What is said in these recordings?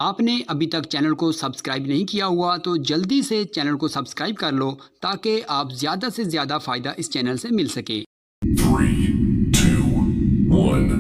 आपने अभी तक चैनल को सब्सक्राइब नहीं किया हुआ तो जल्दी से चैनल को सब्सक्राइब कर लो ताकि आप ज़्यादा से ज़्यादा फ़ायदा इस चैनल से मिल सके। 3, 2, 1,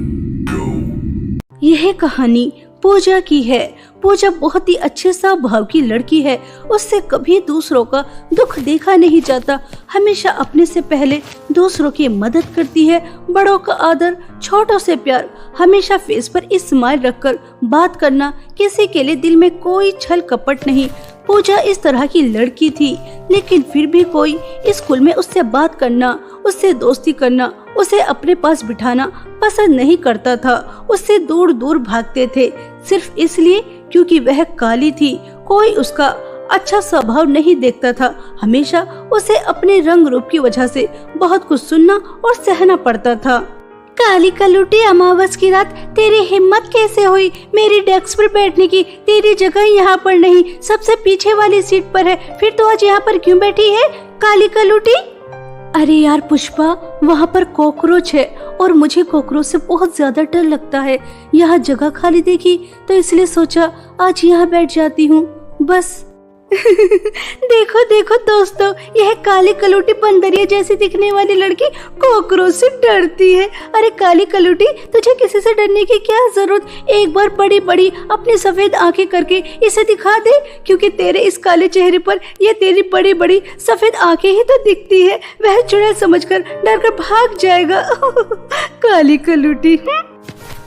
go. यह कहानी पूजा की है। पूजा बहुत ही अच्छे स्वभाव की लड़की है। उससे कभी दूसरों का दुख देखा नहीं जाता। हमेशा अपने से पहले दूसरों की मदद करती है। बड़ों का आदर, छोटों से प्यार, हमेशा फेस पर स्माइल रखकर बात करना, किसी के लिए दिल में कोई छल कपट नहीं। पूजा इस तरह की लड़की थी, लेकिन फिर भी कोई स्कूल में उससे बात करना, उससे दोस्ती करना, उसे अपने पास बिठाना पसंद नहीं करता था। उससे दूर दूर भागते थे, सिर्फ इसलिए क्योंकि वह काली थी। कोई उसका अच्छा स्वभाव नहीं देखता था। हमेशा उसे अपने रंग रूप की वजह से बहुत कुछ सुनना और सहना पड़ता था। काली कलूटी, अमावस की रात तेरी हिम्मत कैसे हुई मेरी डेस्क पर बैठने की? तेरी जगह यहाँ पर नहीं, सबसे पीछे वाली सीट पर है। फिर तो आज यहाँ पर क्यों बैठी है काली कलूटी? अरे यार पुष्पा, वहाँ पर कॉकरोच है और मुझे कॉकरोच से बहुत ज्यादा डर लगता है। यहाँ जगह खाली देखी तो इसलिए सोचा आज यहाँ बैठ जाती हूँ बस। देखो देखो दोस्तों, यह काली कलूटी बंदरिया जैसी दिखने वाली लड़की कॉकरोच से डरती है। अरे काली कलूटी, तुझे किसी से डरने की क्या जरूरत? एक बार बड़ी बड़ी अपनी सफेद आंखें करके इसे दिखा दे, क्योंकि तेरे इस काले चेहरे पर ये तेरी बड़ी बड़ी सफेद आंखें ही तो दिखती है। वह चुड़ैल समझकर डर कर भाग जाएगा। काली कलूटी।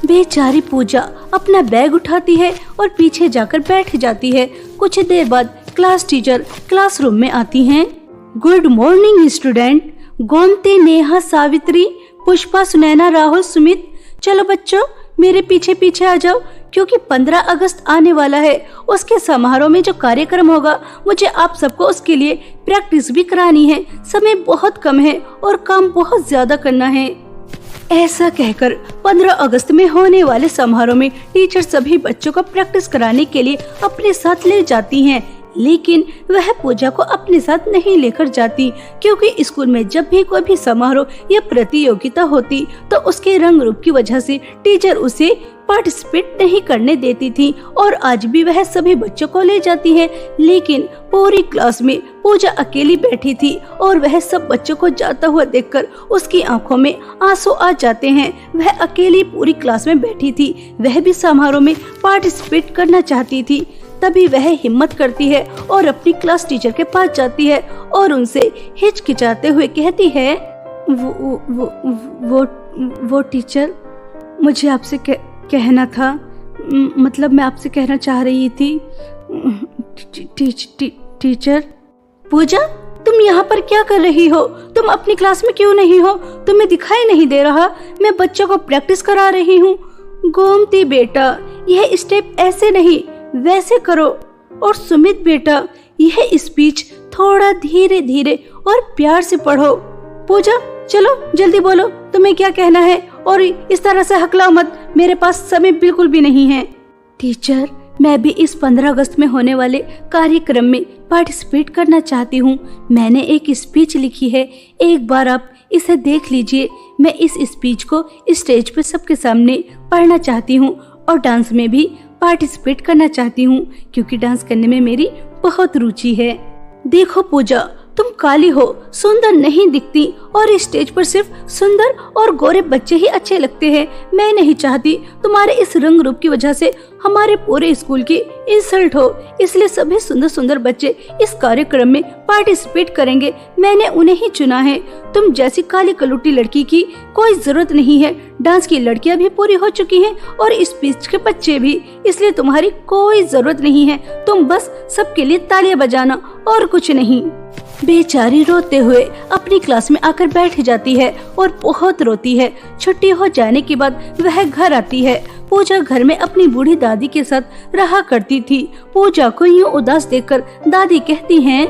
बेचारी पूजा अपना बैग उठाती है और पीछे जाकर बैठ जाती है। कुछ देर बाद क्लास टीचर क्लासरूम में आती हैं। Good morning student. Gomti, Neha, Savitri, Pushpa, Sunaina, Rahul, Sumit, चलो बच्चों मेरे पीछे पीछे आ जाओ, क्योंकि 15 अगस्त आने वाला है। उसके समारोह में जो कार्यक्रम होगा, मुझे आप सबको उसके लिए प्रैक्टिस भी करानी है। समय बहुत कम है और काम बहुत ज्यादा करना है। ऐसा कहकर 15 अगस्त में होने वाले समारोह में टीचर सभी बच्चों को प्रैक्टिस कराने के लिए अपने साथ ले जाती हैं। लेकिन वह पूजा को अपने साथ नहीं लेकर जाती, क्योंकि स्कूल में जब भी कोई भी समारोह या प्रतियोगिता होती तो उसके रंग रूप की वजह से टीचर उसे पार्टिसिपेट नहीं करने देती थी। और आज भी वह सभी बच्चों को ले जाती है, लेकिन पूरी क्लास में पूजा अकेली बैठी थी और वह सब बच्चों को जाता हुआ देखकर उसकी आंखों में आंसू आ जाते हैं। वह अकेली पूरी क्लास में बैठी थी। वह भी समारोह में पार्टिसिपेट करना चाहती थी। तभी वह हिम्मत करती है और अपनी क्लास टीचर के पास जाती है और उनसे हिचकिचाते हुए कहती है, वो टीचर, मुझे आपसे कहना था, मतलब मैं आपसे कहना चाह रही थी। टीचर। पूजा, तुम यहाँ पर क्या कर रही हो? तुम अपनी क्लास में क्यों नहीं हो? तुम्हें दिखाई नहीं दे रहा? मैं बच्चों को प्रैक्टिस करा रही हूँ। गोमती बेटा, यह स्टेप ऐसे नहीं, वैसे करो। और सुमित बेटा, यह स्पीच थोड़ा धीरे धीरे और प्यार से पढ़ो। पूजा, चलो जल्दी बोलो, तुम्हें क्या कहना है, और इस तरह से हकलाओ मत, मेरे पास समय बिल्कुल भी नहीं है। टीचर, मैं भी इस 15 अगस्त में होने वाले कार्यक्रम में पार्टिसिपेट करना चाहती हूँ। मैंने एक स्पीच लिखी है, एक बार आप इसे देख लीजिए। मैं इस स्पीच को स्टेज पर सबके सामने पढ़ना चाहती हूँ और डांस में भी पार्टिसिपेट करना चाहती हूँ, क्योंकि डांस करने में मेरी बहुत रुचि है। देखो पूजा, तुम काली हो, सुंदर नहीं दिखती, और स्टेज पर सिर्फ सुंदर और गोरे बच्चे ही अच्छे लगते हैं। मैं नहीं चाहती तुम्हारे इस रंग रूप की वजह से हमारे पूरे स्कूल की इंसल्ट हो, इसलिए सभी सुंदर सुंदर बच्चे इस कार्यक्रम में पार्टिसिपेट करेंगे। मैंने उन्हें ही चुना है। तुम जैसी काली कलूटी लड़की की कोई जरूरत नहीं है। डांस की लड़कियां भी पूरी हो चुकी हैं और स्पीच के बच्चे भी, इसलिए तुम्हारी कोई जरूरत नहीं है। तुम बस सबके लिए तालियां बजाना और कुछ नहीं। बेचारी रोते हुए अपनी क्लास में आकर बैठ जाती है और बहुत रोती है। छुट्टी हो जाने के बाद वह घर आती है। पूजा घर में अपनी बूढ़ी दादी के साथ रहा करती थी। पूजा को यूं उदास देखकर दादी कहती हैं,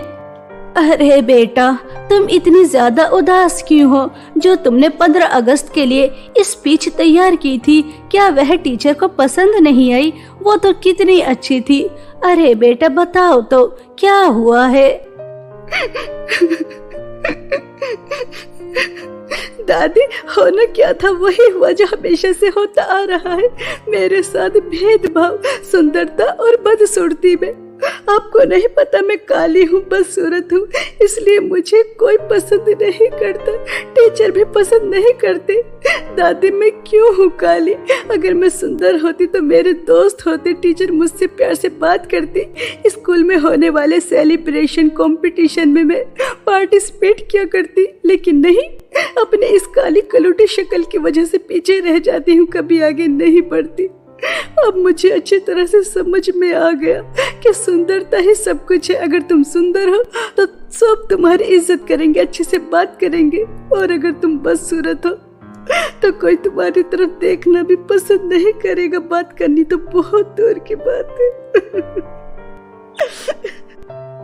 अरे बेटा, तुम इतनी ज्यादा उदास क्यों हो? जो तुमने 15 अगस्त के लिए स्पीच तैयार की थी, क्या वह टीचर को पसंद नहीं आई? वो तो कितनी अच्छी थी। अरे बेटा बताओ तो क्या हुआ है? दादी, होना क्या था वही हुआ जो हमेशा से होता आ रहा है। मेरे साथ भेदभाव सुंदरता और बदसूरती में। आपको नहीं पता मैं काली हूँ, बदसूरत हूँ, इसलिए मुझे कोई पसंद नहीं करता, टीचर भी पसंद नहीं करते। दादी मैं क्यों हूँ काली? अगर मैं सुंदर होती तो मेरे दोस्त होते, टीचर मुझसे प्यार से बात करती, स्कूल में होने वाले सेलिब्रेशन कंपटीशन में मैं पार्टिसिपेट किया करती। लेकिन नहीं, अपने इस काली कलूटी शक्ल की वजह से पीछे रह जाती हूँ, कभी आगे नहीं बढ़ती। अब मुझे अच्छी तरह से समझ में आ गया कि सुंदरता ही सब कुछ है। अगर तुम सुंदर हो तो सब तुम्हारी इज्जत करेंगे, अच्छे से बात करेंगे, और अगर तुम बदसूरत हो तो कोई तुम्हारी तरफ देखना भी पसंद नहीं करेगा। बात करनी तो बहुत दूर की बात है।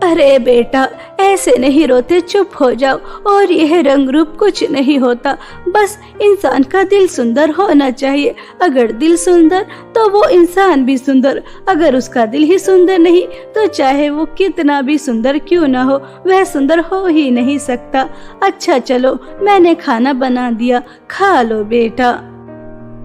अरे बेटा, ऐसे नहीं रोते, चुप हो जाओ। और यह रंग रूप कुछ नहीं होता, बस इंसान का दिल सुंदर होना चाहिए। अगर दिल सुंदर तो वो इंसान भी सुंदर। अगर उसका दिल ही सुंदर नहीं तो चाहे वो कितना भी सुंदर क्यों ना हो, वह सुंदर हो ही नहीं सकता। अच्छा चलो, मैंने खाना बना दिया, खा लो बेटा।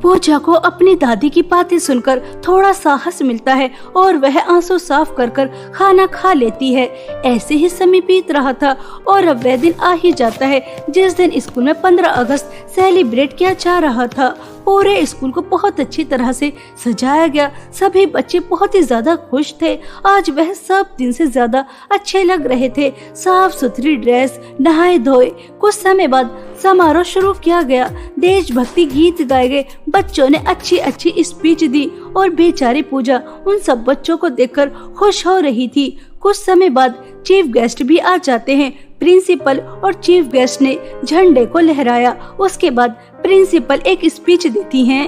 पूजा को अपनी दादी की बातें सुनकर थोड़ा साहस मिलता है और वह आंसू साफ कर कर खाना खा लेती है। ऐसे ही समय बीत रहा था और अब वह दिन आ ही जाता है जिस दिन स्कूल में 15 अगस्त सेलिब्रेट किया जा रहा था। पूरे स्कूल को बहुत अच्छी तरह से सजाया गया। सभी बच्चे बहुत ही ज्यादा खुश थे। आज वह सब दिन से ज्यादा अच्छे लग रहे थे। साफ सुथरी ड्रेस, नहाए धोए। कुछ समय बाद समारोह शुरू किया गया। देशभक्ति गीत गाए गए, बच्चों ने अच्छी अच्छी स्पीच दी और बेचारी पूजा उन सब बच्चों को देखकर खुश हो रही थी। कुछ समय बाद चीफ गेस्ट भी आ जाते हैं। प्रिंसिपल और चीफ गेस्ट ने झंडे को लहराया। उसके बाद प्रिंसिपल एक स्पीच देती हैं।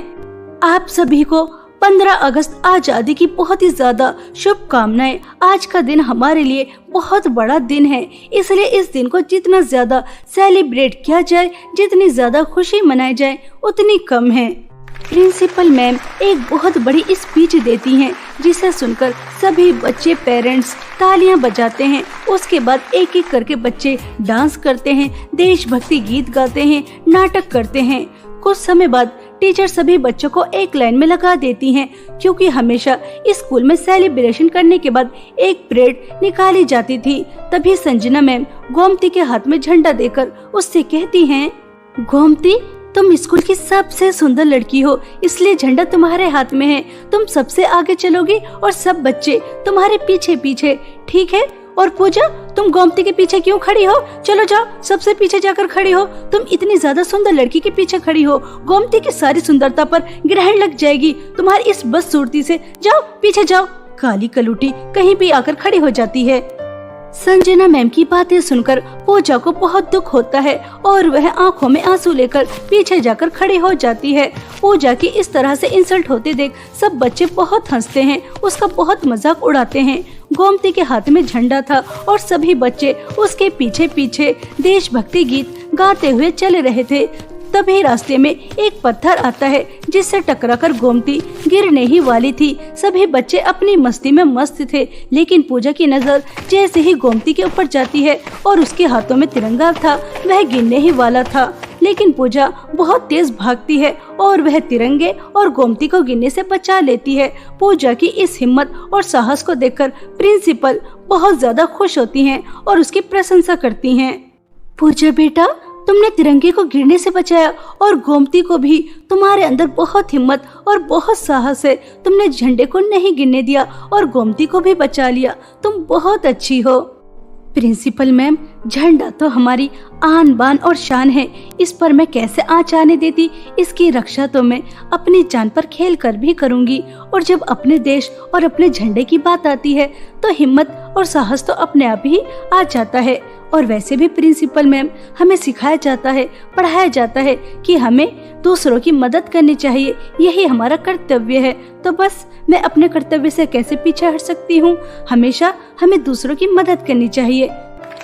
आप सभी को 15 अगस्त आजादी की बहुत ही ज्यादा शुभकामनाएं। आज का दिन हमारे लिए बहुत बड़ा दिन है, इसलिए इस दिन को जितना ज्यादा सेलिब्रेट किया जाए, जितनी ज्यादा खुशी मनाई जाए, उतनी कम है। प्रिंसिपल मैम एक बहुत बड़ी स्पीच देती हैं, जिसे सुनकर सभी बच्चे, पेरेंट्स तालियां बजाते हैं। उसके बाद एक एक करके बच्चे डांस करते हैं, देशभक्ति गीत गाते हैं, नाटक करते हैं। कुछ समय बाद टीचर सभी बच्चों को एक लाइन में लगा देती हैं, क्योंकि हमेशा स्कूल में सेलिब्रेशन करने के बाद एक परेड निकाली जाती थी। तभी संजना मैम गोमती के हाथ में झंडा देकर उससे कहती हैं, गोमती, तुम स्कूल की सबसे सुंदर लड़की हो, इसलिए झंडा तुम्हारे हाथ में है। तुम सबसे आगे चलोगी और सब बच्चे तुम्हारे पीछे पीछे, ठीक है? और पूजा, तुम गोमती के पीछे क्यों खड़ी हो? चलो जाओ, सबसे पीछे जाकर खड़ी हो। तुम इतनी ज्यादा सुंदर लड़की के पीछे खड़ी हो, गोमती की सारी सुंदरता पर ग्रहण लग जाएगी तुम्हारी इस बदसूरती से। जाओ, पीछे जाओ। काली कलूटी कहीं भी आकर खड़ी हो जाती है। संजना मैम की बातें सुनकर पूजा को बहुत दुख होता है और वह आंखों में आंसू लेकर पीछे जाकर खड़ी हो जाती है। पूजा की इस तरह से इंसल्ट होते देख सब बच्चे बहुत हंसते हैं, उसका बहुत मजाक उड़ाते हैं। गोमती के हाथ में झंडा था और सभी बच्चे उसके पीछे पीछे देशभक्ति गीत गाते हुए चले रहे थे। तभी रास्ते में एक पत्थर आता है, जिससे टकराकर गोमती गिरने ही वाली थी। सभी बच्चे अपनी मस्ती में मस्त थे, लेकिन पूजा की नजर जैसे ही गोमती के ऊपर जाती है और उसके हाथों में तिरंगा था, वह गिरने ही वाला था। लेकिन पूजा बहुत तेज भागती है और वह तिरंगे और गोमती को गिरने से बचा लेती है। पूजा की इस हिम्मत और साहस को देखकर प्रिंसिपल बहुत ज्यादा खुश होती हैं और उसकी प्रशंसा करती हैं। पूजा बेटा, तुमने तिरंगे को गिरने से बचाया और गोमती को भी। तुम्हारे अंदर बहुत हिम्मत और बहुत साहस है। तुमने झंडे को नहीं गिरने दिया और गोमती को भी बचा लिया। तुम बहुत अच्छी हो। प्रिंसिपल मैम, झंडा तो हमारी आन बान और शान है, इस पर मैं कैसे आँच आने देती। इसकी रक्षा तो मैं अपनी जान पर खेल कर भी करूंगी। और जब अपने देश और अपने झंडे की बात आती है तो हिम्मत और साहस तो अपने आप ही आ जाता है। और वैसे भी प्रिंसिपल मैम, हमें सिखाया जाता है, पढ़ाया जाता है कि हमें दूसरों की मदद करनी चाहिए, यही हमारा कर्तव्य है। तो बस मैं अपने कर्तव्य से कैसे पीछे हट सकती हूँ? हमेशा हमें दूसरों की मदद करनी चाहिए।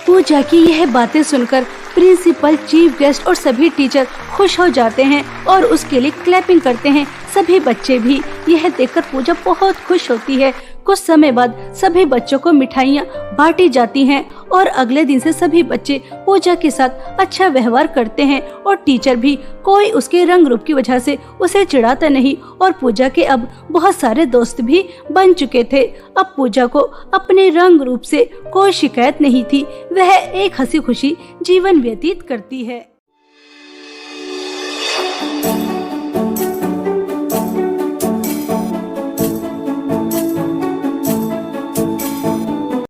पूजा की यह बातें सुनकर प्रिंसिपल, चीफ गेस्ट और सभी टीचर खुश हो जाते हैं और उसके लिए क्लैपिंग करते हैं। सभी बच्चे भी। यह देखकर पूजा बहुत खुश होती है। कुछ समय बाद सभी बच्चों को मिठाइयाँ बांटी जाती हैं और अगले दिन से सभी बच्चे पूजा के साथ अच्छा व्यवहार करते हैं और टीचर भी कोई उसके रंग रूप की वजह से उसे चिढ़ाता नहीं। और पूजा के अब बहुत सारे दोस्त भी बन चुके थे। अब पूजा को अपने रंग रूप से कोई शिकायत नहीं थी। वह एक हंसी खुशी जीवन व्यतीत करती है।